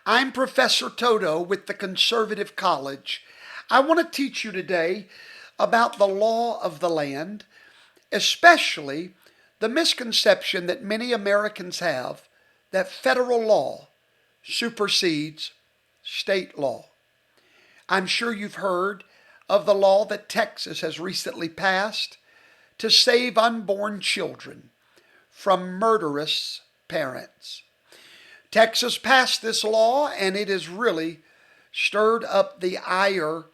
I'm Professor Toto with the Conservative College. I want to teach you today about the law of the land, especially the misconception that many Americans have that federal law supersedes state law. I'm sure you've heard of the law that Texas has recently passed to save unborn children from murderous parents. Texas passed this law, and it has really stirred up the ire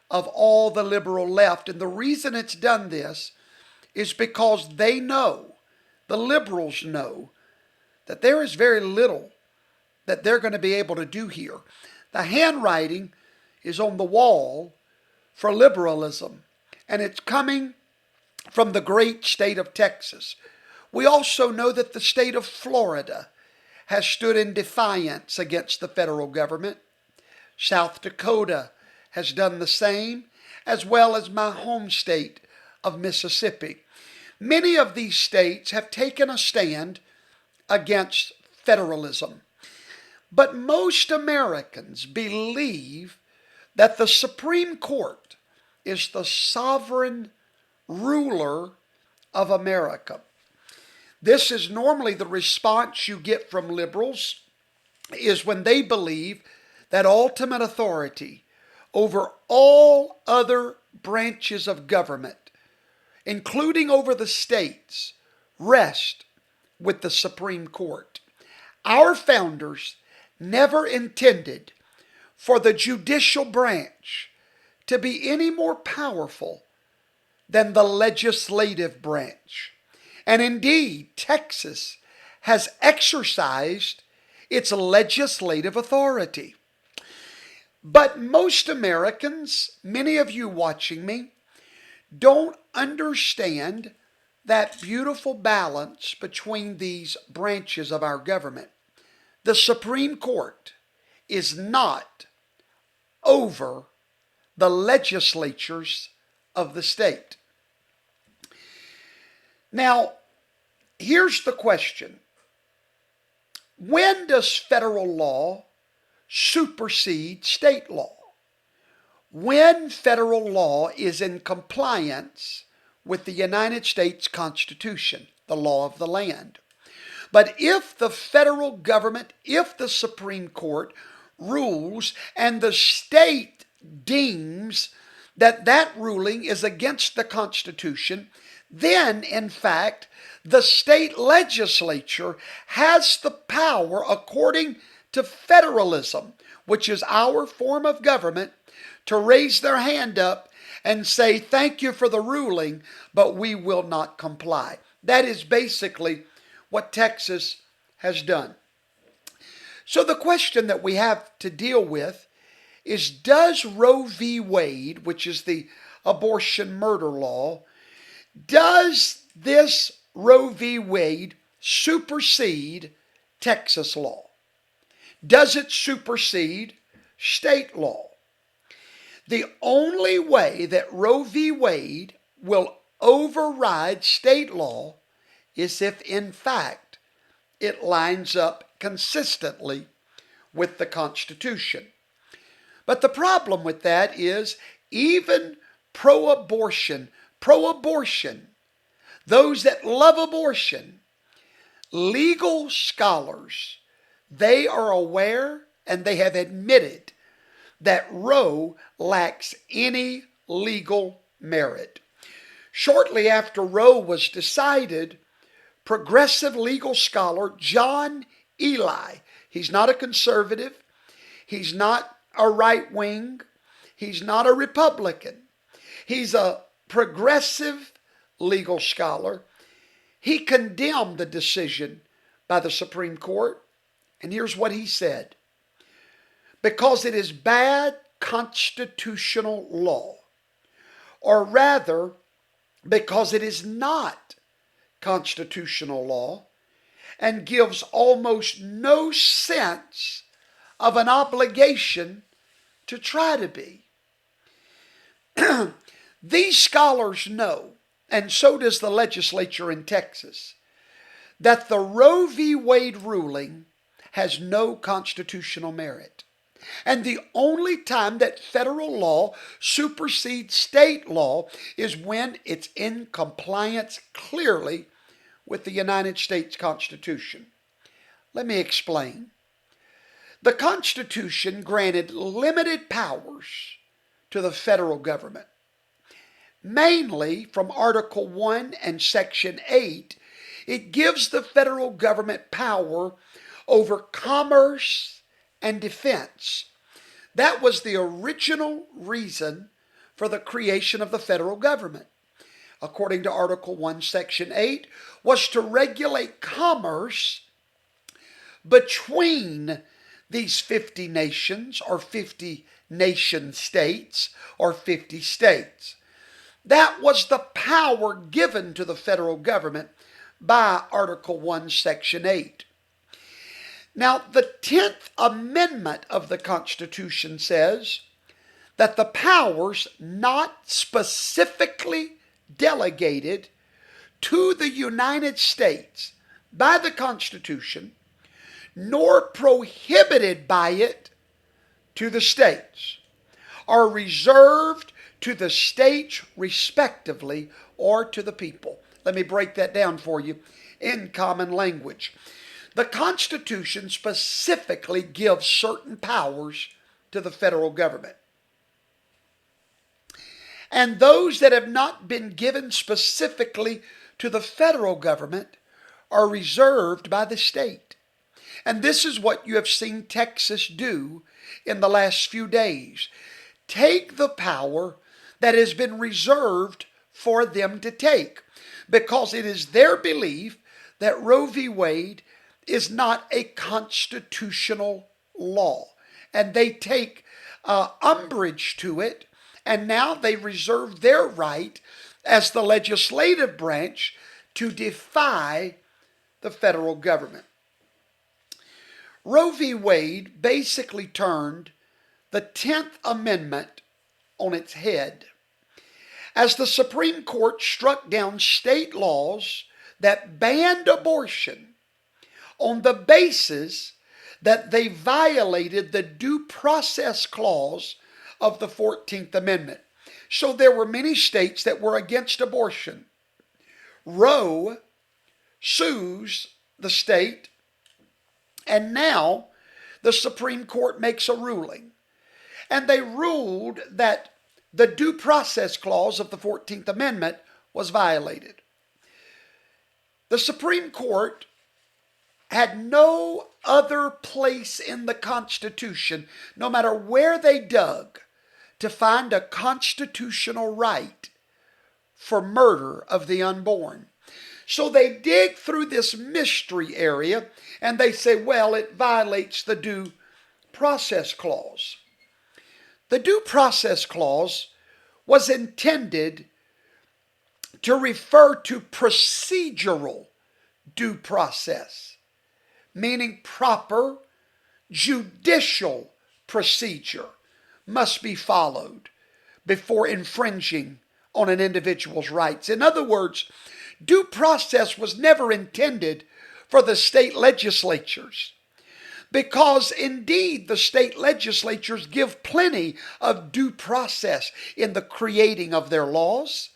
of all the liberal left. And the reason it's done this is because they know, the liberals know, that there is very little that they're going to be able to do here. The handwriting is on the wall for liberalism, and it's coming from the great state of Texas. We also know that the state of Florida has stood in defiance against the federal government. South Dakota has done the same, as well as my home state of Mississippi. Many of these states have taken a stand against federalism. But most Americans believe that the Supreme Court is the sovereign ruler of America. This is normally the response you get from liberals, is when they believe that ultimate authority over all other branches of government, including over the states, rest with the Supreme Court. Our founders never intended for the judicial branch to be any more powerful than the legislative branch. And indeed, Texas has exercised its legislative authority. But most Americans, many of you watching me, don't understand that beautiful balance between these branches of our government. The Supreme Court is not over the legislatures of the state. Now, here's the question. When does federal law supersede state law? When federal law is in compliance with the United States Constitution, the law of the land. But if the federal government, if the Supreme Court rules and the state deems that that ruling is against the Constitution, then, in fact, the state legislature has the power, according to federalism, which is our form of government, to raise their hand up and say, thank you for the ruling, but we will not comply. That is basically what Texas has done. So the question that we have to deal with is, does Roe v. Wade, which is the abortion murder law, does this Roe v. Wade supersede Texas law? Does it supersede state law? The only way that Roe v. Wade will override state law is if, in fact, it lines up consistently with the Constitution. But the problem with that is even pro-abortion, those that love abortion, legal scholars, they are aware and they have admitted that Roe lacks any legal merit. Shortly after Roe was decided, progressive legal scholar John Ely, he's not a conservative, he's not a right wing, he's not a Republican, he's a progressive legal scholar. He condemned the decision by the Supreme Court, and here's what he said. Because it is bad constitutional law, or rather, because it is not constitutional law and gives almost no sense of an obligation to try to be. These scholars know, and so does the legislature in Texas, that the Roe v. Wade ruling has no constitutional merit. And the only time that federal law supersedes state law is when it's in compliance clearly with the United States Constitution. Let me explain. The Constitution granted limited powers to the federal government. Mainly from Article 1 and Section 8, it gives the federal government power over commerce and defense. That was the original reason for the creation of the federal government. According to Article 1, Section 8, was to regulate commerce between these 50 nations or 50 nation states or 50 states. That was the power given to the federal government by Article 1, Section 8. Now, the 10th Amendment of the Constitution says that the powers not specifically delegated to the United States by the Constitution, nor prohibited by it to the states, are reserved to the states respectively or to the people. Let me break that down for you in common language. The Constitution specifically gives certain powers to the federal government. And those that have not been given specifically to the federal government are reserved by the state. And this is what you have seen Texas do in the last few days. Take the power that has been reserved for them to take, because it is their belief that Roe v. Wade is not a constitutional law. And they take umbrage to it, and now they reserve their right as the legislative branch to defy the federal government. Roe v. Wade basically turned the 10th Amendment on its head, as the Supreme Court struck down state laws that banned abortion on the basis that they violated the due process clause of the 14th Amendment. So there were many states that were against abortion. Roe sues the state, and now the Supreme Court makes a ruling. And they ruled that the due process clause of the 14th Amendment was violated. The Supreme Court had no other place in the Constitution, no matter where they dug, to find a constitutional right for murder of the unborn. So they dig through this mystery area and they say, well, it violates the due process clause. The due process clause was intended to refer to procedural due process, meaning proper judicial procedure must be followed before infringing on an individual's rights. In other words, due process was never intended for the state legislatures, because indeed the state legislatures give plenty of due process in the creating of their laws.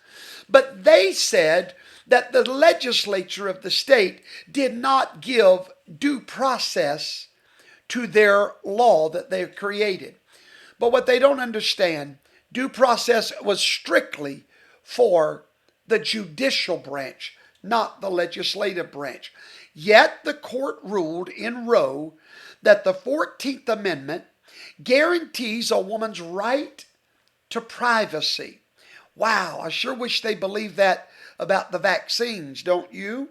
But they said that the legislature of the state did not give due process to their law that they created. But what they don't understand, due process was strictly for the judicial branch, not the legislative branch. Yet the court ruled in Roe that the 14th Amendment guarantees a woman's right to privacy. Wow, I sure wish they believed that about the vaccines, don't you?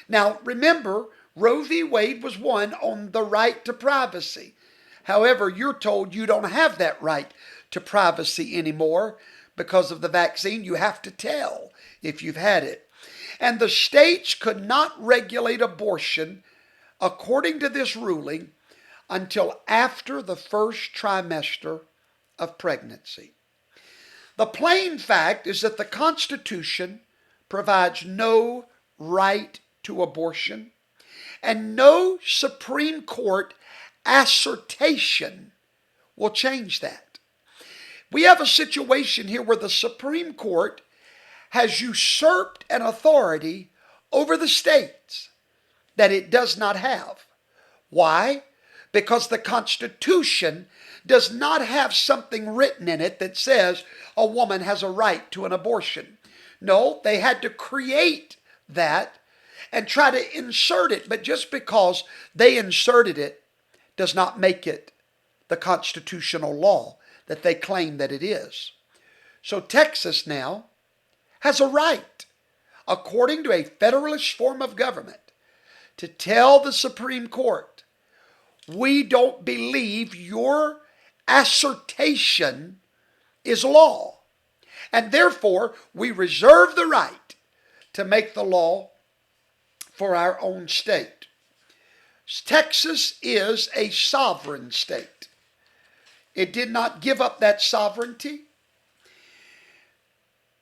Now, remember, Roe v. Wade was won on the right to privacy. However, you're told you don't have that right to privacy anymore because of the vaccine. You have to tell if you've had it. And the states could not regulate abortion, according to this ruling, until after the first trimester of pregnancy. The plain fact is that the Constitution provides no right to abortion, And no Supreme Court assertion will change that. We have a situation here where the Supreme Court has usurped an authority over the states that it does not have. Why? Because the Constitution does not have something written in it that says a woman has a right to an abortion. No, they had to create that and try to insert it. But just because they inserted it does not make it the constitutional law that they claim that it is. So Texas now has a right, according to a federalist form of government, to tell the Supreme Court, we don't believe your assertion is law. And therefore, we reserve the right to make the law for our own state. Texas is a sovereign state. It did not give up that sovereignty.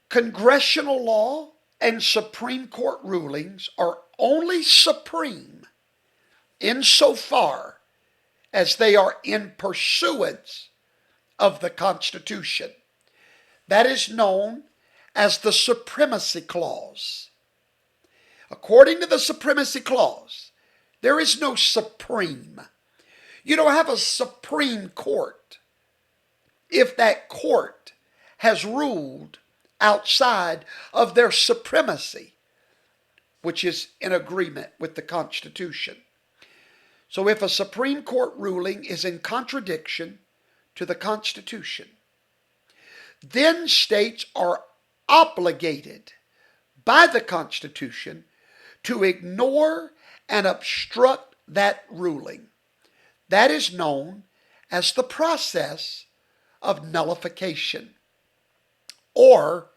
Congressional law and Supreme Court rulings are only supreme insofar as they are in pursuance of the Constitution. That is known as the Supremacy Clause. According to the Supremacy Clause, there is no supreme. You don't have a Supreme Court if that court has ruled outside of their supremacy, which is in agreement with the Constitution. So if a Supreme Court ruling is in contradiction to the Constitution, then states are obligated by the Constitution to ignore and obstruct that ruling. That is known as the process of nullification or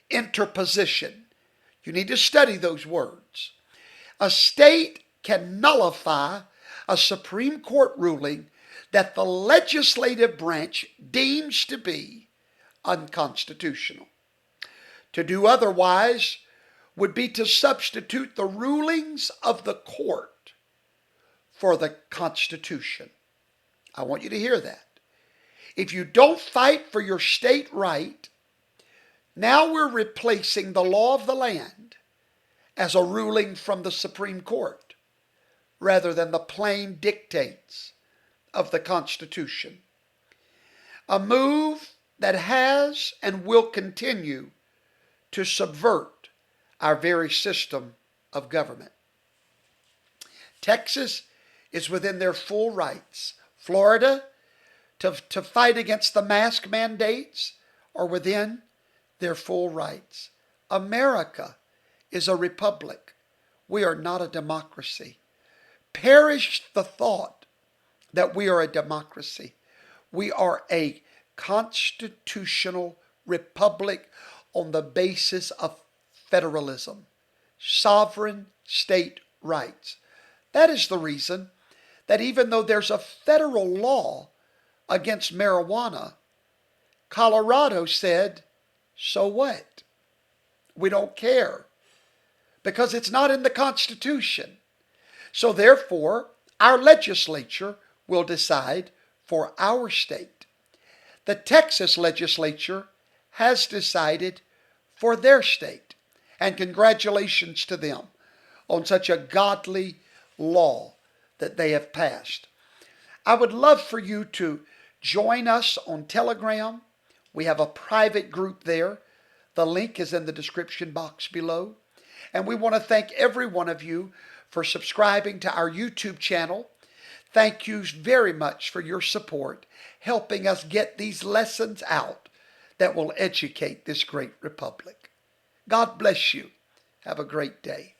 interposition. You need to study those words. A state can nullify a Supreme Court ruling that the legislative branch deems to be unconstitutional. To do otherwise would be to substitute the rulings of the court for the Constitution. I want you to hear that. If you don't fight for your state right, now we're replacing the law of the land as a ruling from the Supreme Court rather than the plain dictates of the Constitution. A move that has and will continue to subvert our very system of government. Texas is within their full rights. Florida, to fight against the mask mandates, are within their full rights. America is a republic. We are not a democracy. Perish the thought that we are a democracy. We are a constitutional republic on the basis of federalism, sovereign state rights. That is the reason that even though there's a federal law against marijuana, Colorado said, so what? We don't care, because it's not in the Constitution. So therefore, our legislature will decide for our state. The Texas legislature has decided for their state. And congratulations to them on such a godly law that they have passed. I would love for you to join us on Telegram. We have a private group there. The link is in the description box below. And we want to thank every one of you for subscribing to our YouTube channel. Thank you very much for your support, helping us get these lessons out that will educate this great republic. God bless you. Have a great day.